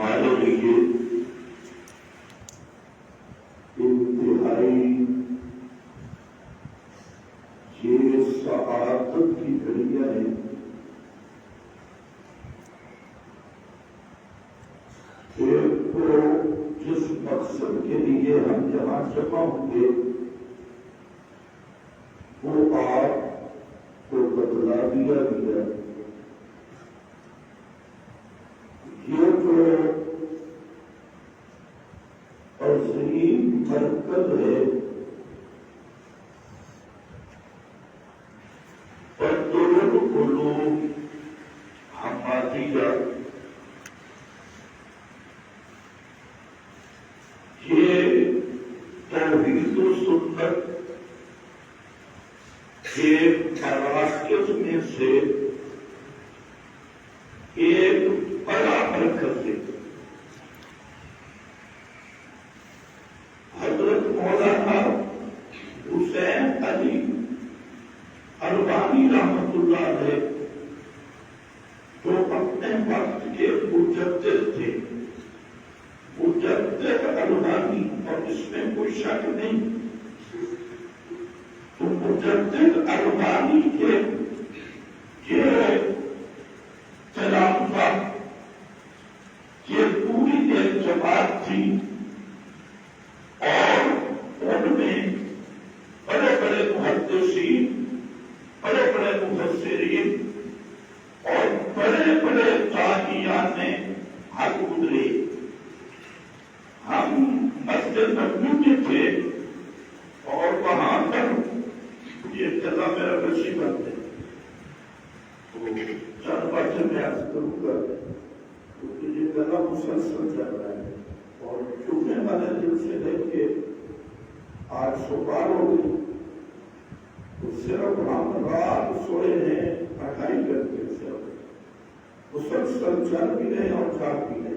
ہمارے لیے انتہائی یہ سعادت کی گھڑیاں ہیں کہ وہ جس مقصد کے لیے ہم جہاں جمع ہوں گے وہ آپ کو بتلا دیا گیا. یہ جو عظیم مرکز ہے العلوم حمادیہ، یہ توحید و سنت کے مراکز میں سے ایک بڑا مرکز ہے. حضرت مولانا حسین علی البانی رحمت اللہ علیہ جو اپنے وقت کے مجدد تھے، مجدد البانی، اور اس میں کوئی شک نہیں، تو مجدد البانی کے یہ خلافہ یہ پوری ایک جماعت تھی اور ان میں بڑے بڑے محدثین، بڑے بڑے مفسرین اور بڑے بڑے داعیان نے حق گزرے. ہم مسجد نبوی کے تھے اور وہاں پر یہ جگہ میرا نصیب ہے تو چند باتیں میں عرض کروں گا کیونکہ یہ جگہ مسلسل چل رہا ہے اور جمعے والے دن سے لے کے آج صبح ہو گئی تو صرف ہم رات سوئے ہیں 2.5 گھنٹے سے، مسلسل چل بھی رہے اور جاگ بھی رہے.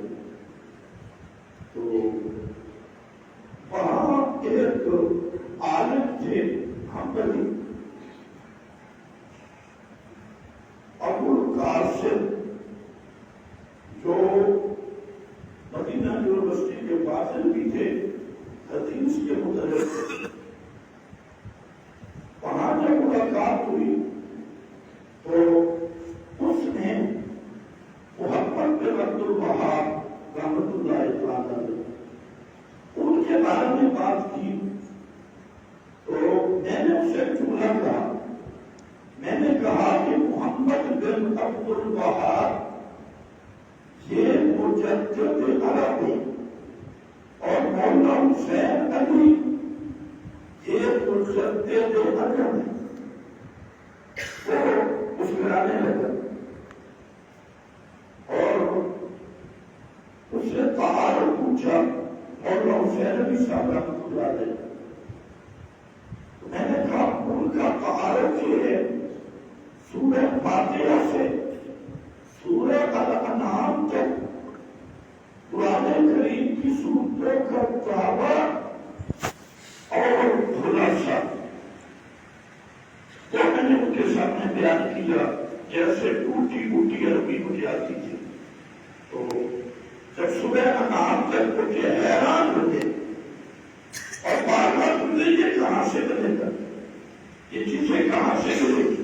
تو وہاں ایک عالم تھے حنبلی، ابو القاسم، جو مدینہ یونیورسٹی کے فاضل بھی تھے، حدیث کے مدرس تھے. وہاں جب ملاقات ہوئی تو اس نے محمد بن عبد الوہاب رحمۃ اللہ تعالی ان کے بارے میں بات کی. تو میں نے اسے جملہ کہا، میں نے کہا کہ محمد بن عبد الوہاب یہ مجدد عرب ہے اور مولانا حسین علی یہ مجدد عجم ہے. وہ مسکرانے لگا اور اس سے تعارف پوچھا مولانا حسین علی صاحب رحمۃ اللہ علیہ. میں نے کہا ان کا تعارف یہ ہے سورہ فاتحہ سے سورہ الانعام تک قرآن کریم کی سورتوں کا دعویٰ اور خلاصہ تو میں نے ان کے سامنے بیان کیا جیسے ٹوٹی بوٹی عربی مجھے آتی تھی. تو جب صبح انعام تک مجھے حیران ہوئے اور بار بار تم نے یہ کہاں سے بنے گا، یہ چیزیں کہاں سے بنے گی.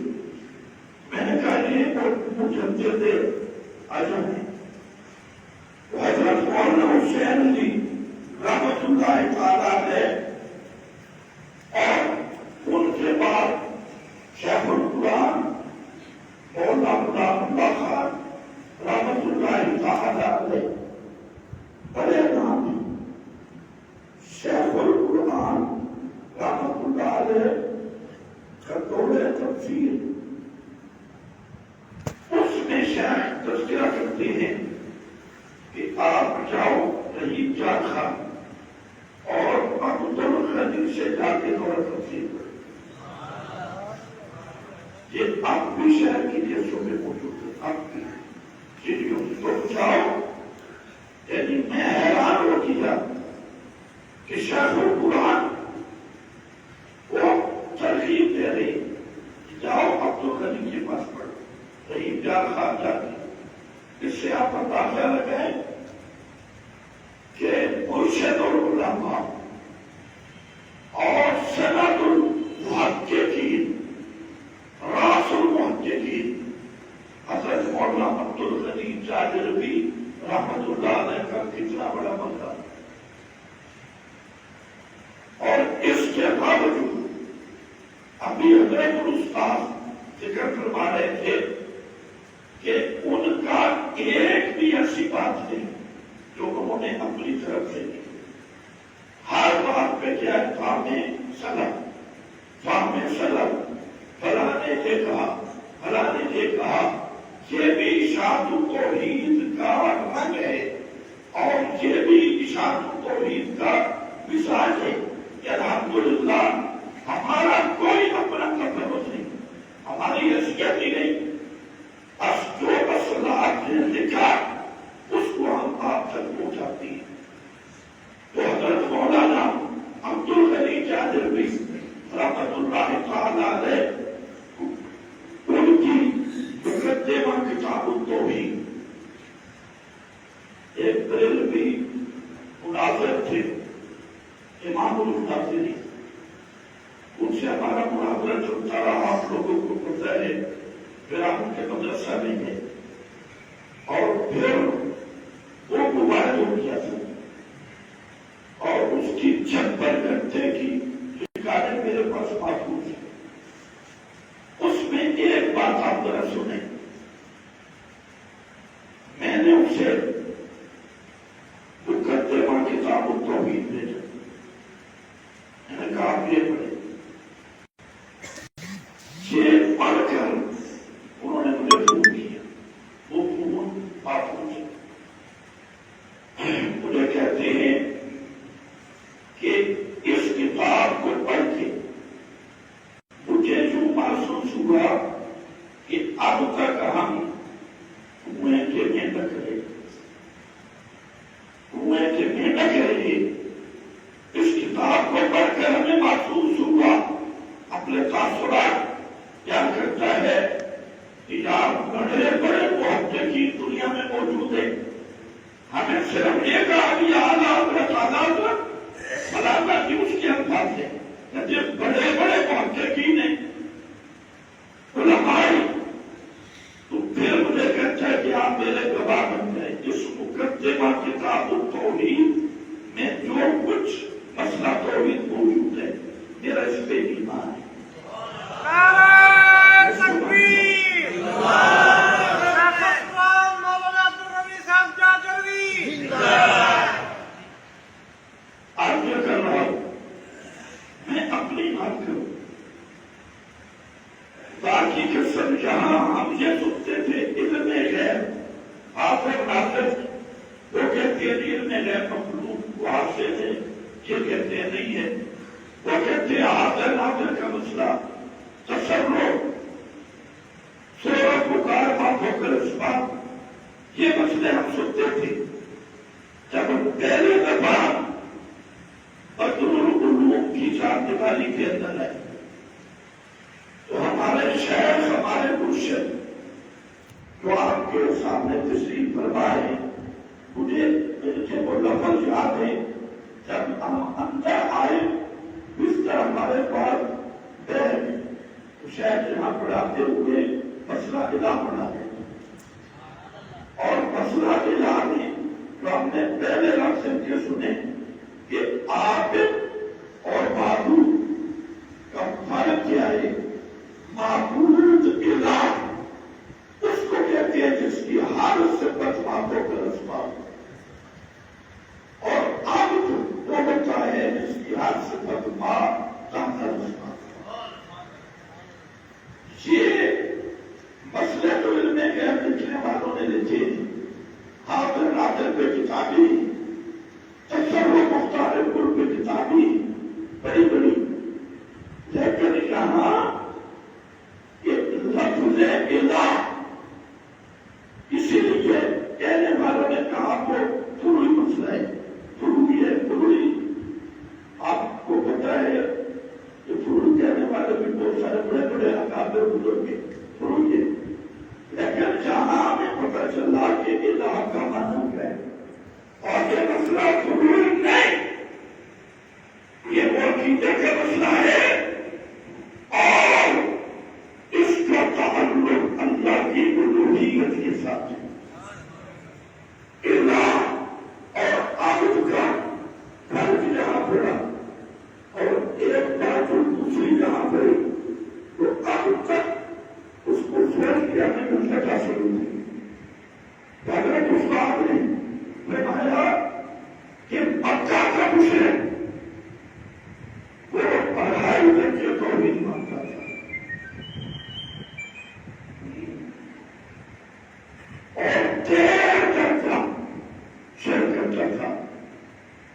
میں نے کہا یہ مجدد عجم ہے. حضرت مولانا حسین علی رحمۃ اللہ تعالی علیہ اور ان کے بعد شیخ القرآن مولانا غلام اللہ خان رحمۃ اللہ تعالی علیہ بڑے نام ہیں. شیخ القرآن رحمۃ اللہ علیہ خطوط تفسیر اس میں شیخ تذکرہ کرتے ہیں کہ آپ جاؤ رحیم جان خان اور عبد الخدیر سے جا کے دورہ تفسیر کرو. یہ آپ بھی شہر کی جیسوں میں موجود ہے، آپ بھی چیزوں کو جاؤ. یعنی میں حیران ہو گیا کہ شیخ القرآن وہ ترغیب دے رہے جاؤ عبد الخدیر کے پاس پڑھو، رحیم جان خان جاتے. اس سے آپ اندازہ لگائیں مرشد العلماء اور سند المحققین راس المحققین حضرت مولانا عبدالغنی جاجروی رحمت اللہ علیہ کا کتنا بڑا مقام، اور اس کے باوجود ابھی حضرت الاستاذ ذکر فرما رہے تھے کہ ان کا ایک بھی ایسی بات نہیں جو انہوں نے اپنی طرف سے کی، ہر بات پہ کیا فہم سلف فلاں نے یہ کہا فلاں نے یہ کہا، یہ بھی اشاعت توحید کا رنگ ہے اور یہ بھی اشاعت توحید کا مزاج ہے کہ الحمدللہ ہمارا کوئی اپنا تفرد نہیں، ہماری حیثیت ہی نہیں، جو مصلحت نے لکھا اس کو ہم آپ تک پہنچاتی ہیں۔ تو حضرت مولانا عبدالغنی جاجروی رحمت اللہ تعالی علیہ ان کی مقدمہ کتاب التوحید، ایک بریلوی مناظر تھے امام المناظرین، ان سے ہمارا مناظرہ چلتا رہا، آپ لوگوں کو پتہ ہے، پھر آپ ان کے مدرسہ میں گئے اور پھر وہ موبائل ہو گیا تھا اور اس کی 56 گھنٹے کی ریکارڈنگ میرے پاس محفوظ ہے۔ اس میں ایک بات آپ ذرا سنیں، میں نے اسے مقدمہ کتاب التوحید بھیجا، میں نے کہا آپ یہ پڑھیں، یہ پڑھ کر انہوں نے مجھے فون کیا، وہ فون محفوظ ہے، مجھے کہتے ہیں کہ اس کتاب کو پڑھ کے مجھے جو محسوس ہوا کہ اب تک ہم کنویں کے محنت کریں اس کتاب کو پڑھ کر ہمیں محسوس ہوا، اپنے تاثرات کیا کرتا ہے کہ یار بڑے بڑے محققین دنیا میں موجود ہیں، ہمیں صرف یہ کہا کہ اعلیٰ حضرت فلانا کی اس کے الفاظ ہے، جب بڑے بڑے محققین ہیں علماء، تو پھر مجھے کہتا ہے کہ آپ میرے گواہ بن گئے، اس مقدمہ کتاب التوحید میں جو کچھ مسئلہ توحید موجود ہے میرا اس پہ ایمان ہے۔ باقی قسم جہاں ہم یہ سنتے تھے علم غیب، حافظ ناصر وہ کہتے ہیں علم غیب مخلوق کو حاصل ہے، یہ کہتے ہیں نہیں ہے، وہ کہتے ہیں حاضر ناظر کا مسئلہ تصرف سورہ پکار فوق الاسباب، یہ مسئلے ہم سنتے تھے۔ جب ہم پہلے دفعہ بدر العلوم کی چاردیواری کے اندر ہے تو ہمارے شیخ ہمارے مرشد جو آپ کے سامنے تشریف فرمائے، مجھے وہ لفظ یاد ہے، جب ہم اندر آئے بستر ہمارے پاس بیٹھ تو شیخ یہاں پڑھاتے ہوئے مسئلہ الہ پڑھا ہے، اور مسئلہ الہ میں جو ہم نے پہلے لفظ کے سنے کہ عابد اور معبود کا فرق کیا ہے۔ معبود الہ اس کو کہتے ہیں جس کی ہر صفت معبود کا اسباب، اور عبد وہ ہوتا ہے جس کی ہر صفت ماں کا اسباب۔ یہ مسئلے تو علم غیب لکھنے والوں نے لکھے، حاضر ناظر پہ کتابی، تصرف مختار القلب پہ کتابی بڑی بڑی، لیکن یہاں لفظ الہ اسی لیے کہنے والوں نے کہا وہ فروعی مسئلہ ہے، فروعی ہے، فروعی آپ کو پتا ہے کہ فروع کہنے والے بھی بہت سارے بڑے بڑے اکابر بزرگ ہیں، فروعی ہے، لیکن جہاں ہمیں پتہ چلا کہ الہ کا معنی ہے اور ساتھ ہے. اللہ اور عابد کا فرق یہاں پڑا اور ایک بات اور دوسری جہاں پڑی تو اب تک اس کو سوچ کیا نہیں مل سکا شروع تھی. حضرت استاد نے فرمایا کہ مکہ کا مشرک وہ پڑھائی میں کے توحید مانتا تھا اور دیر کرتا شرک کرتا تھا.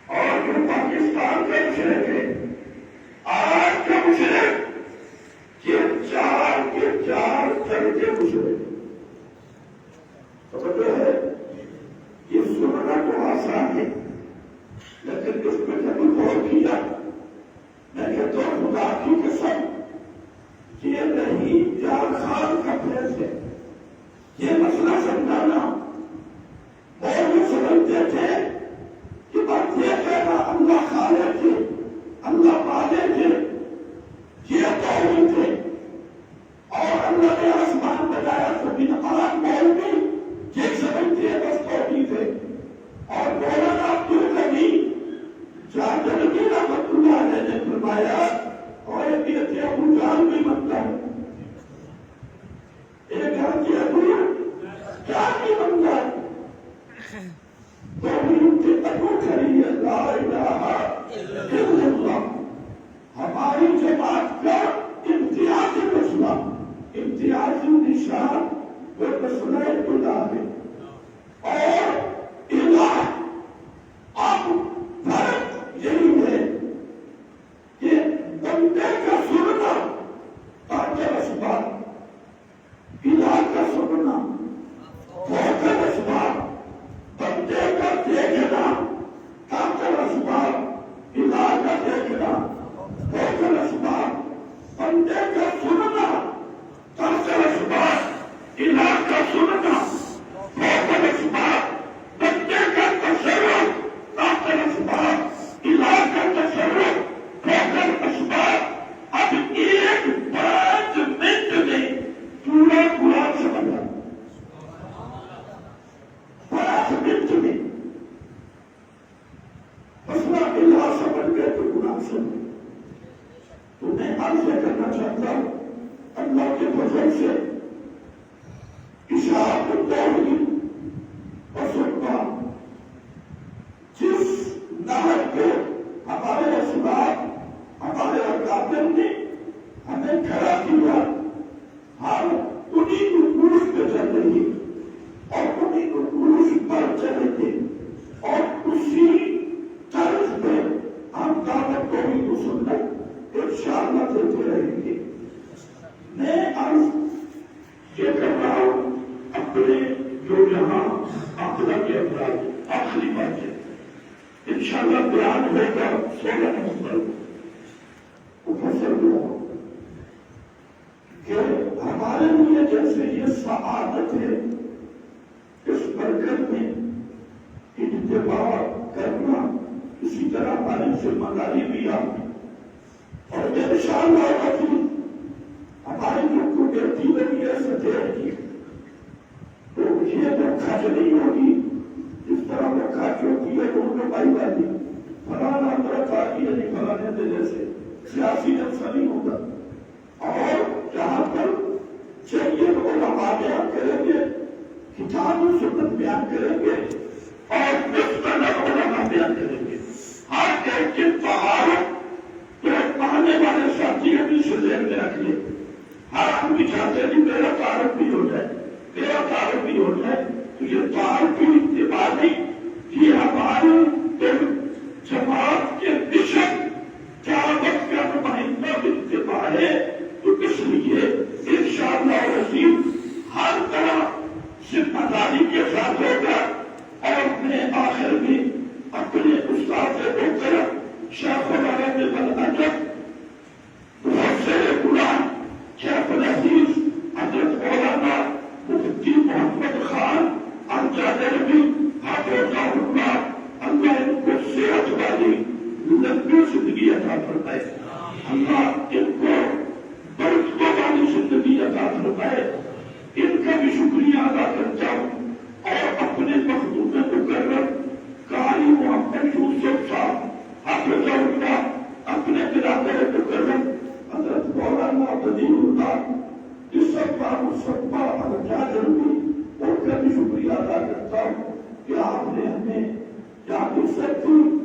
اور جو پاکستان کا مشرک ہے آج کا مشرک یہ چار کے چار درجے مشرک تو ہے. یہ سننا تو آسان ہے لیکن اس میں کبھی غور کیا میں کہتا ہوں خدا کی قسم یہ نہیں جان خان کا فیض ہے. یہ مسئلہ سمجھانا اور وہ سمجھتے تھے کہ بات یہ کہنا اللہ خالق تھے اللہ مالک تھے یہ توحید تھے اور اللہ نے آسمان بنایا زمین آگ مول میں یہ سمجھتے ہیں بس توحید ہے. اور مولانا عبدالغنی جاندرگی رحمت اللہ علیہ نے فرمایا اور یہ کہتے ہیں ابو جان بھی بنتا ہے ایک ہاتھی ابو جان بھی بنتا ہے توحید کے ابو کھڑی ہے لا الہ الا اللہ. ہماری جماعت کا امتیازی مسئلہ امتیازی نشان وہ مسئلہ خدا ہے اور الہ. اب فرق یہی ہے کہ بندے کا سننا تاکہ اسباب الہ کا سننا بہتر اسباب بندے کا دیکھنا تاکہ اسباب الہ کا دیکھنا بہتر اسباب بندے کا سننا تاکہ اسباب الہ کا سننا بہتر اسباب بندے کا تصرف تاکہ اسباب الہ کا تصرف بہتر اسباب. اب ایک 5 منٹ میں پورا قرآن سمجھا 5 منٹ میں مسئلہ الہ سمجھ گئے تو قرآن سمجھ. تو میں عرض کرنا چاہتا ہوں اللہ کے فضل سے اشاعت التوحید و سلطان جس نہر پہ ہمارے اسباب ہمارے اکابر نے ہمیں کھڑا کیا ہم انہیں عروج پہ چل رہی اور انہیں عروج پر چلیں گے اور اسی طرز پہ ہم دعوت توحید و سنت انشاءاللہ دیتے رہیں گے. میں عرض یہ کر رہا ہوں اپنے جو یہاں عقلہ کے افراد آخری بات ہے انشاءاللہ بیان ہوگا 16 نومبر مفصل ہوا کہ ہمارے لیے جیسے یہ سعادت ہے اس برکت میں اتباع کرنا اسی طرح ہماری ذمہ داری بھی آپ اور انشاءاللہ عزیز ہماری جو بیٹی بنی ہے سدیر کی تو یہ تو خرچ نہیں ہوگی اس طرح وہ خرچ ہوتی ہے دونوں بھائی بھائی فلانا طرف آگی ہے فلانے دلے سے سیاسی جلسہ نہیں ہوگا. اور جہاں پر چاہیے تو علماء بیان کریں گے کتاب و سنت بیان کریں گے اور مختلف علماء بیان کریں گے. ہر ایک کے تعارف تو پڑھنے والے ساتھی بھی سے ذہن میں رکھ لیں. ہر آدمی چاہتے ہیں میرا تعارف بھی ہو جائے میرا تعارف بھی ہو جائے تو یہ تعارف کی اتباع نہیں یہ ہماری جماعت کے مشن دعوت کا نمائندہ اتباع ہے. تو اس لیے انشاءاللہ عزیز ہر طرح ذمہ داری کے ساتھ ہوگا. اور میں آخر میں اپنے استاد محترم شیخ العالم الادب محسن قرآن شیخ العزیز حضرت مولانا مفتی محمد خان الجادربی حافظہ اللہ اللہ ان کو صحت والی لمبی زندگی عطا فرمائے. اللہ ان کو برکتوں والی زندگی عطا فرمائے. ان کا بھی شکریہ ادا کرتا ہوں سکتی